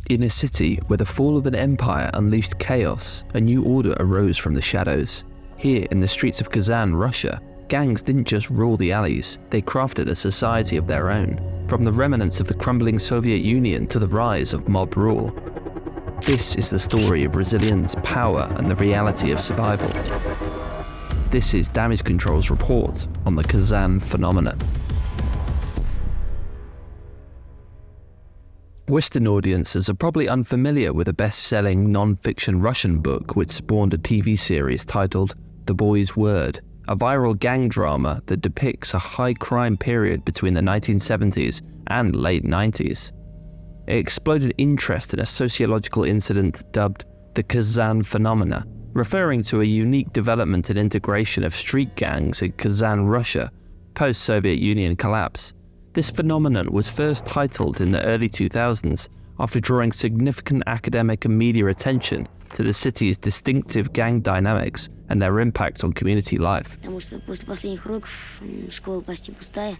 In a city where the fall of an empire unleashed chaos, a new order arose from the shadows. Here in the streets of Kazan, Russia, gangs didn't just rule the alleys, they crafted a society of their own, from the remnants of the crumbling Soviet Union to the rise of mob rule. This is the story of resilience, power, and the reality of survival. This is Damage Control's report on the Kazan Phenomena. Western audiences are probably unfamiliar with a best-selling non-fiction Russian book which spawned a TV series titled The Boy's Word, a viral gang drama that depicts a high-crime period between the 1970s and late 90s. It exploded interest in a sociological incident dubbed the Kazan Phenomena, referring to a unique development and integration of street gangs in Kazan, Russia, post-Soviet Union collapse. This phenomenon was first titled in the early 2000s after drawing significant academic and media attention to the city's distinctive gang dynamics and their impact on community life. Потому что после последних уроков школа почти пустая,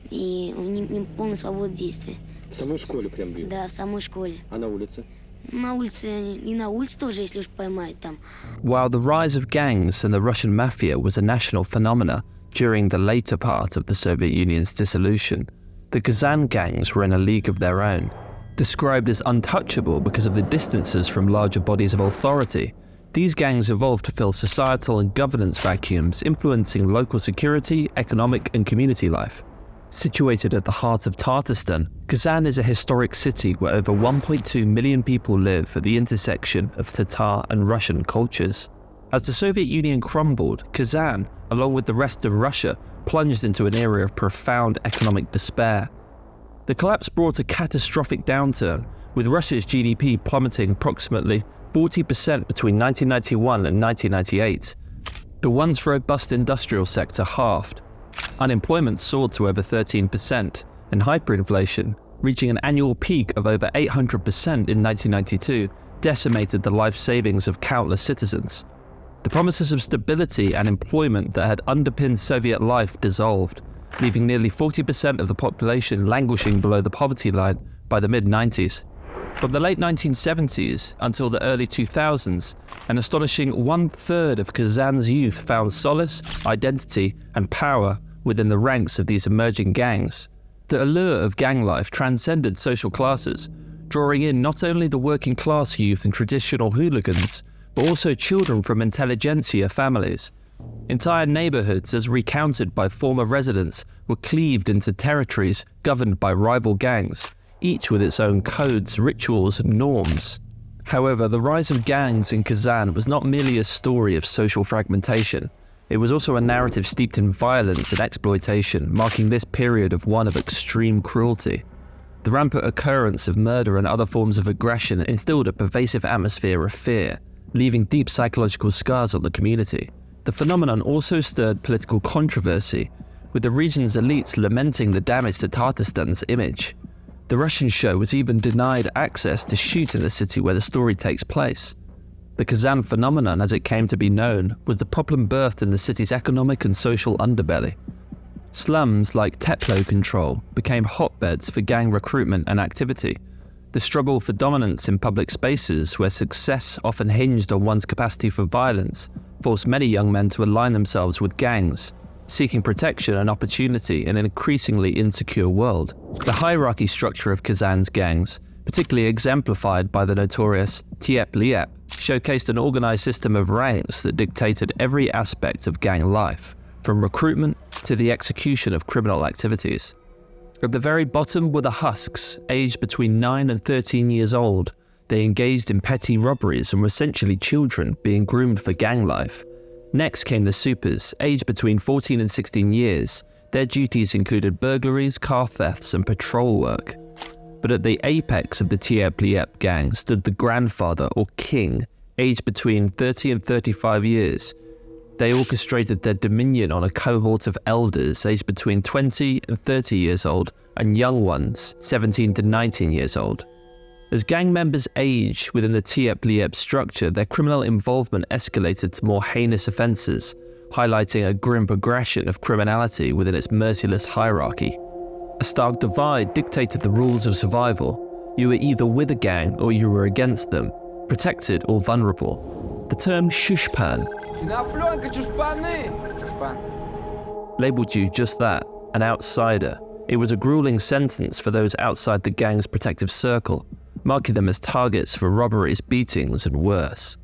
и не полная свобода действия. В самой школе прям бьют? Да, в самой школе. А на улице? На улице, и на улице тоже, если уж поймают там. While the rise of gangs and the Russian mafia was a national phenomena during the later part of the Soviet Union's dissolution, the Kazan gangs were in a league of their own. Described as untouchable because of the distances from larger bodies of authority, these gangs evolved to fill societal and governance vacuums, influencing local security, economic, and community life. Situated at the heart of Tatarstan, Kazan is a historic city where over 1.2 million people live at the intersection of Tatar and Russian cultures. As the Soviet Union crumbled, Kazan, along with the rest of Russia, plunged into an era of profound economic despair. The collapse brought a catastrophic downturn, with Russia's GDP plummeting approximately 40% between 1991 and 1998. The once robust industrial sector halved. Unemployment soared to over 13%, and hyperinflation, reaching an annual peak of over 800% in 1992, decimated the life savings of countless citizens. The promises of stability and employment that had underpinned Soviet life dissolved, leaving nearly 40% of the population languishing below the poverty line by the mid-90s. From the late 1970s until the early 2000s, an astonishing 1/3 of Kazan's youth found solace, identity, and power within the ranks of these emerging gangs. The allure of gang life transcended social classes, drawing in not only the working class youth and traditional hooligans, but also children from intelligentsia families. Entire neighborhoods, as recounted by former residents, were cleaved into territories governed by rival gangs, each with its own codes, rituals, and norms. However, the rise of gangs in Kazan was not merely a story of social fragmentation. It was also a narrative steeped in violence and exploitation, marking this period of one of extreme cruelty. The rampant occurrence of murder and other forms of aggression instilled a pervasive atmosphere of fear, leaving deep psychological scars on the community. The phenomenon also stirred political controversy, with the region's elites lamenting the damage to Tatarstan's image. The Russian show was even denied access to shoot in the city where the story takes place. The Kazan phenomenon, as it came to be known, was the problem birthed in the city's economic and social underbelly. Slums like Teplo Control became hotbeds for gang recruitment and activity. The struggle for dominance in public spaces, where success often hinged on one's capacity for violence, forced many young men to align themselves with gangs, seeking protection and opportunity in an increasingly insecure world. The hierarchy structure of Kazan's gangs, particularly exemplified by the notorious Deadliest, showcased an organized system of ranks that dictated every aspect of gang life, from recruitment to the execution of criminal activities. At the very bottom were the husks, aged between 9 and 13 years old. They engaged in petty robberies and were essentially children being groomed for gang life. Next came the supers, aged between 14 and 16 years. Their duties included burglaries, car thefts, and patrol work. But at the apex of the Deadliest gang stood the grandfather or king, aged between 30 and 35 years. They orchestrated their dominion on a cohort of elders aged between 20 and 30 years old and young ones 17 to 19 years old. As gang members aged within the Deadliest structure, their criminal involvement escalated to more heinous offences, highlighting a grim progression of criminality within its merciless hierarchy. A stark divide dictated the rules of survival. You were either with a gang or you were against them, protected or vulnerable. The term shushpan labeled you just that, an outsider. It was a grueling sentence for those outside the gang's protective circle, marking them as targets for robberies, beatings, and worse.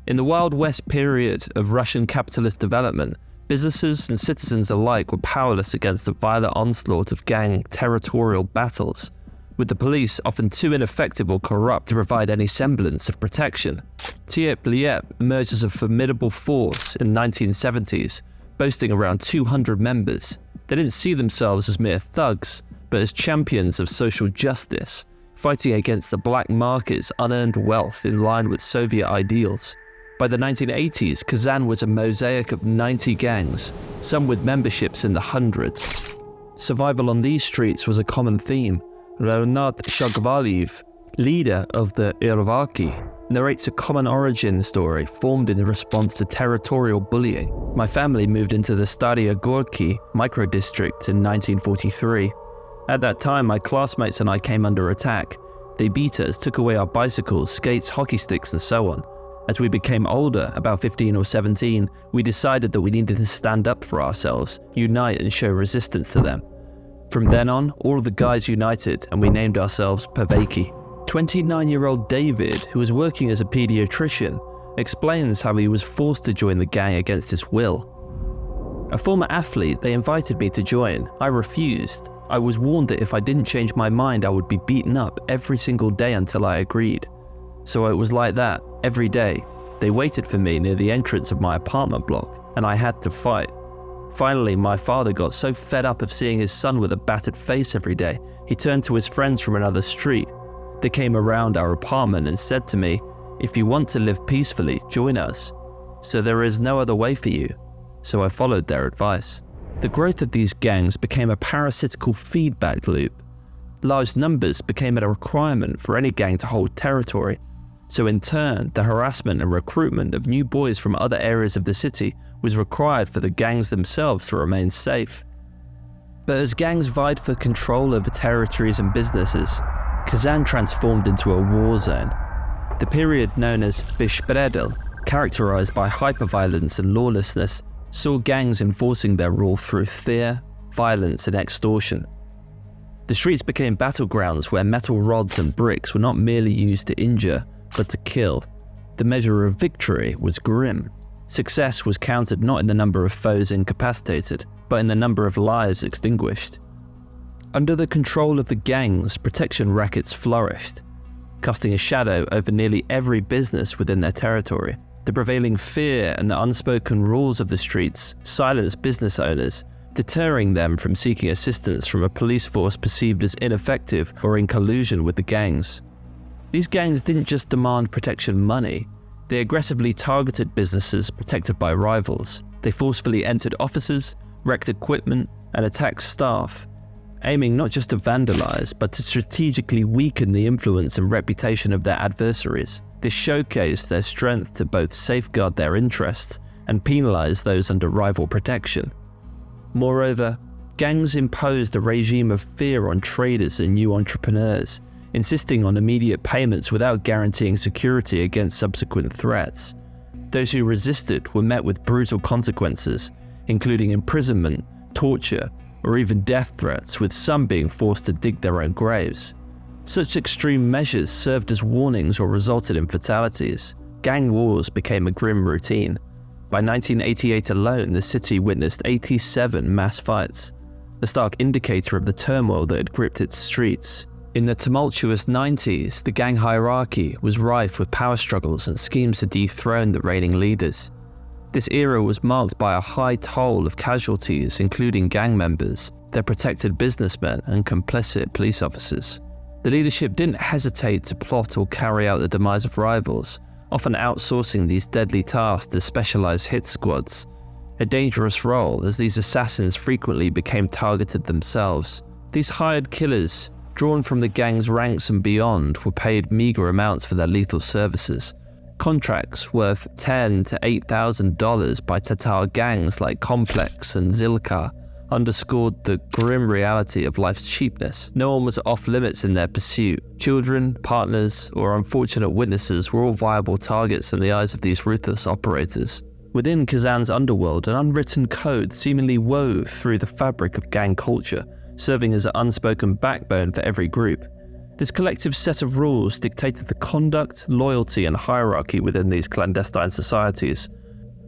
In the Wild West period of Russian capitalist development, businesses and citizens alike were powerless against the violent onslaught of gang territorial battles, with the police often too ineffective or corrupt to provide any semblance of protection. Deadliest emerged as a formidable force in the 1970s, boasting around 200 members. They didn't see themselves as mere thugs, but as champions of social justice, fighting against the black market's unearned wealth in line with Soviet ideals. By the 1980s, Kazan was a mosaic of 90 gangs, some with memberships in the hundreds. Survival on these streets was a common theme. Leonard Shagvaliev, leader of the Irvaki, narrates a common origin story formed in response to territorial bullying. My family moved into the Staria Gorky micro-district in 1943. At that time, my classmates and I came under attack. They beat us, took away our bicycles, skates, hockey sticks, and so on. As we became older, about 15 or 17, we decided that we needed to stand up for ourselves, unite and show resistance to them. From then on, all of the guys united and we named ourselves Paveki. 29-year-old David, who was working as a pediatrician, explains how he was forced to join the gang against his will. A former athlete, they invited me to join. I refused. I was warned that if I didn't change my mind, I would be beaten up every single day until I agreed. So it was like that, every day. They waited for me near the entrance of my apartment block, and I had to fight. Finally, my father got so fed up of seeing his son with a battered face every day, he turned to his friends from another street. They came around our apartment and said to me, "If you want to live peacefully, join us. So there is no other way for you." So I followed their advice. The growth of these gangs became a parasitical feedback loop. Large numbers became a requirement for any gang to hold territory. So in turn, the harassment and recruitment of new boys from other areas of the city was required for the gangs themselves to remain safe. But as gangs vied for control over territories and businesses, Kazan transformed into a war zone. The period known as Fischbredel, characterized by hyperviolence and lawlessness, saw gangs enforcing their rule through fear, violence, and extortion. The streets became battlegrounds where metal rods and bricks were not merely used to injure, but to kill. The measure of victory was grim. Success was counted not in the number of foes incapacitated, but in the number of lives extinguished. Under the control of the gangs, protection rackets flourished, casting a shadow over nearly every business within their territory. The prevailing fear and the unspoken rules of the streets silenced business owners, deterring them from seeking assistance from a police force perceived as ineffective or in collusion with the gangs. These gangs didn't just demand protection money, they aggressively targeted businesses protected by rivals. They forcefully entered offices, wrecked equipment, and attacked staff, aiming not just to vandalize, but to strategically weaken the influence and reputation of their adversaries. This showcased their strength to both safeguard their interests and penalize those under rival protection. Moreover, gangs imposed a regime of fear on traders and new entrepreneurs, insisting on immediate payments without guaranteeing security against subsequent threats. Those who resisted were met with brutal consequences, including imprisonment, torture, or even death threats, with some being forced to dig their own graves. Such extreme measures served as warnings or resulted in fatalities. Gang wars became a grim routine. By 1988 alone, the city witnessed 87 mass fights, a stark indicator of the turmoil that had gripped its streets. In the tumultuous 90s, the gang hierarchy was rife with power struggles and schemes to dethrone the reigning leaders. This era was marked by a high toll of casualties, including gang members, their protected businessmen, and complicit police officers. The leadership didn't hesitate to plot or carry out the demise of rivals, often outsourcing these deadly tasks to specialized hit squads, a dangerous role as these assassins frequently became targeted themselves. These hired killers, drawn from the gang's ranks and beyond, were paid meager amounts for their lethal services. Contracts worth $10,000 to $8,000 by Tatar gangs like Complex and Zilka underscored the grim reality of life's cheapness. No one was off limits in their pursuit. Children, partners, or unfortunate witnesses were all viable targets in the eyes of these ruthless operators. Within Kazan's underworld, an unwritten code seemingly wove through the fabric of gang culture, serving as an unspoken backbone for every group. This collective set of rules dictated the conduct, loyalty, and hierarchy within these clandestine societies.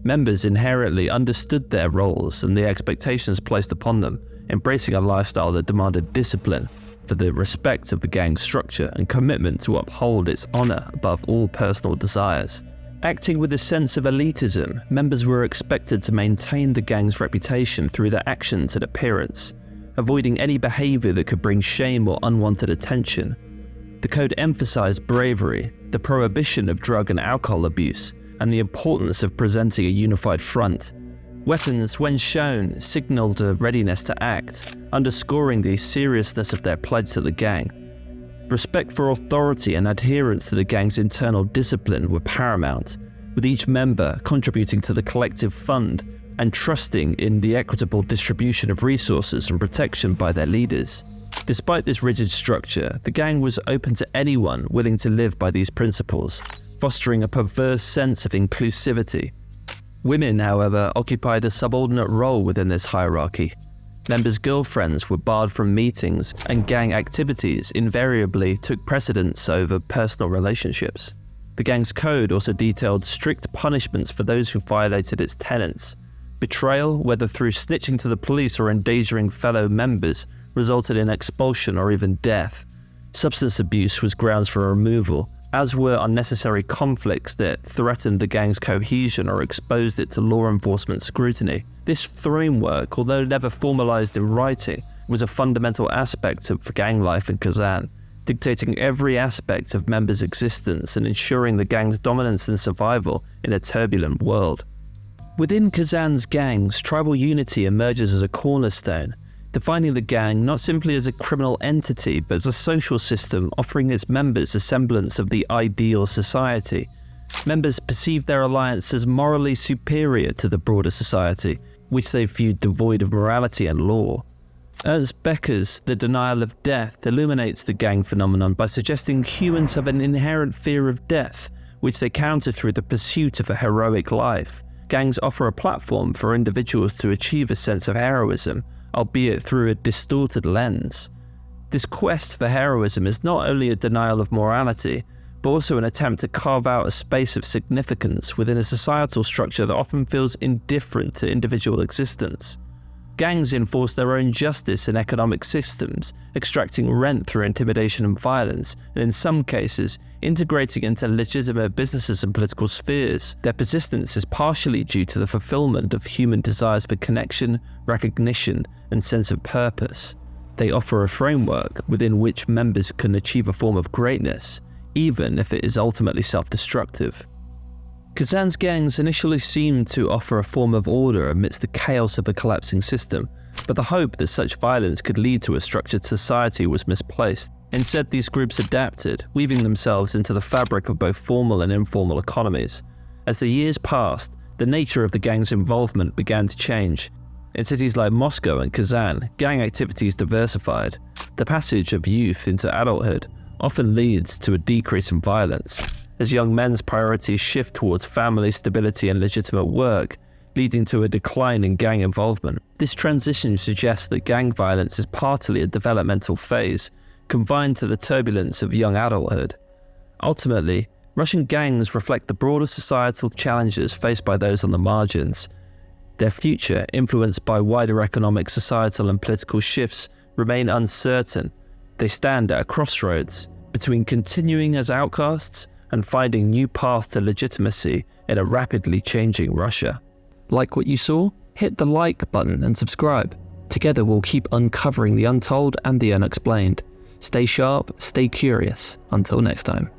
Members inherently understood their roles and the expectations placed upon them, embracing a lifestyle that demanded discipline for the respect of the gang's structure and commitment to uphold its honor above all personal desires. Acting with a sense of elitism, members were expected to maintain the gang's reputation through their actions and appearance, avoiding any behavior that could bring shame or unwanted attention. The code emphasized bravery, the prohibition of drug and alcohol abuse, and the importance of presenting a unified front. Weapons, when shown, signaled a readiness to act, underscoring the seriousness of their pledge to the gang. Respect for authority and adherence to the gang's internal discipline were paramount, with each member contributing to the collective fund and trusting in the equitable distribution of resources and protection by their leaders. Despite this rigid structure, the gang was open to anyone willing to live by these principles, fostering a perverse sense of inclusivity. Women, however, occupied a subordinate role within this hierarchy. Members' girlfriends were barred from meetings, and gang activities invariably took precedence over personal relationships. The gang's code also detailed strict punishments for those who violated its tenets. Betrayal, whether through snitching to the police or endangering fellow members, resulted in expulsion or even death. Substance abuse was grounds for removal, as were unnecessary conflicts that threatened the gang's cohesion or exposed it to law enforcement scrutiny. This framework, although never formalized in writing, was a fundamental aspect of gang life in Kazan, dictating every aspect of members' existence and ensuring the gang's dominance and survival in a turbulent world. Within Kazan's gangs, tribal unity emerges as a cornerstone, defining the gang not simply as a criminal entity, but as a social system offering its members a semblance of the ideal society. Members perceived their alliance as morally superior to the broader society, which they viewed devoid of morality and law. Ernst Becker's The Denial of Death illuminates the gang phenomenon by suggesting humans have an inherent fear of death, which they counter through the pursuit of a heroic life. Gangs offer a platform for individuals to achieve a sense of heroism, albeit through a distorted lens. This quest for heroism is not only a denial of morality, but also an attempt to carve out a space of significance within a societal structure that often feels indifferent to individual existence. Gangs enforce their own justice in economic systems, extracting rent through intimidation and violence, and in some cases, integrating into legitimate businesses and political spheres. Their persistence is partially due to the fulfillment of human desires for connection, recognition, and sense of purpose. They offer a framework within which members can achieve a form of greatness, even if it is ultimately self-destructive. Kazan's gangs initially seemed to offer a form of order amidst the chaos of a collapsing system, but the hope that such violence could lead to a structured society was misplaced. Instead, these groups adapted, weaving themselves into the fabric of both formal and informal economies. As the years passed, the nature of the gang's involvement began to change. In cities like Moscow and Kazan, gang activities diversified. The passage of youth into adulthood often leads to a decrease in violence, as young men's priorities shift towards family stability and legitimate work, leading to a decline in gang involvement. This transition suggests that gang violence is partly a developmental phase, confined to the turbulence of young adulthood. Ultimately, Russian gangs reflect the broader societal challenges faced by those on the margins. Their future, influenced by wider economic, societal, and political shifts, remain uncertain. They stand at a crossroads between continuing as outcasts and finding new paths to legitimacy in a rapidly changing Russia. Like what you saw? Hit the like button and subscribe. Together we'll keep uncovering the untold and the unexplained. Stay sharp, stay curious. Until next time.